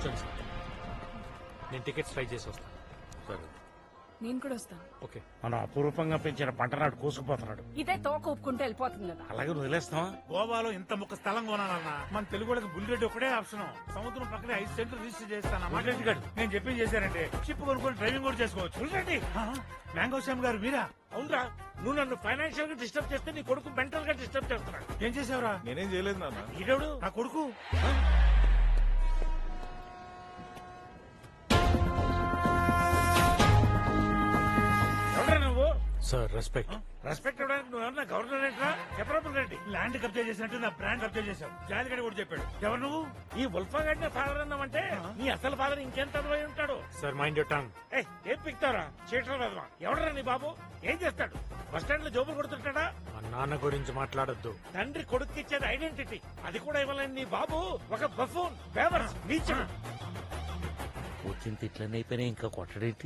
కూర్చోండి సార్, నేను tickets try చేసి వస్తాను. సరే. నేను కూడా వస్తాను. ఓకే. మనం అపూర్వకంగా పెంచిన పంటనాడు కోసుకుపోతున్నాడు. ఇదే తోక ఒప్పుకుంటే వెళ్ళిపోతుంది కదా. అలాగే వదిలేస్తావా? గోవాలో ఇంత ముక్క స్థలం కొనాలన్నా మన తెలుగు వాళ్ళకి బుల్లెట్ ఒకటే ఆప్షన్. సముద్రం పక్కనే 5 సెంట్లు రిజిస్టర్ చేస్తాను. నేను చెప్పింది చేశారంటే షిప్ కొనుక్కొని డ్రైవింగ్ కూడా చేసుకోవచ్చు. చూడండి, మ్యాంగో శ్యామ్ గారు మీరా? అవునరా, నువ్వు నన్ను ఫైనాన్షియల్ గా డిస్టర్బ్ చేస్తే నీ కొడుకు మెంటల్ గా డిస్టర్బ్ చేస్తున్నాడు. ఏం చేసావురా? నేనేం చేయలేదు నాన్న. ఈడోడు నా కొడుకు ఎవరా నువ్వు? Sir respect. రెస్పెక్ట్ ఇవ్వడానికి నువ్వు ఎవరన్నా గవర్నర్ ఏంట్రా? చెప్పరాబుల్ రెడ్డి. ల్యాండ్ కబ్జా చేసినట్టు నా బ్రాండ్ కబ్జా చేశావు. జాలిగడి కూడా చెప్పాడు. ఎవరు నువ్వు? ఈ ఉల్ఫా గడిన ఫాదర్ అన్నామంటే నీ అసలు ఫాదర్ ఇంకెంత అదవై ఉంటాడు. Sir mind your tongue. ఏం పిక్తారా చీటర్ వెదవా? ఎవడరా నీ బాబు? ఏం చేస్తాడు? బస్ స్టాండ్ లో జోబులు కొడుతుంటాడా? మా నాన్న గురించి మాట్లాడొద్దు. తండ్రి కొడుకు ఇచ్చేది ఐడెంటిటీ, అది కూడా ఇవ్వలేని నీ బాబు ఒక బఫూన్, బేవర్స్, నీచుడు. వచ్చిన తిట్లన్నీ అయిపోయినా ఇంకా కొట్టడేంటి?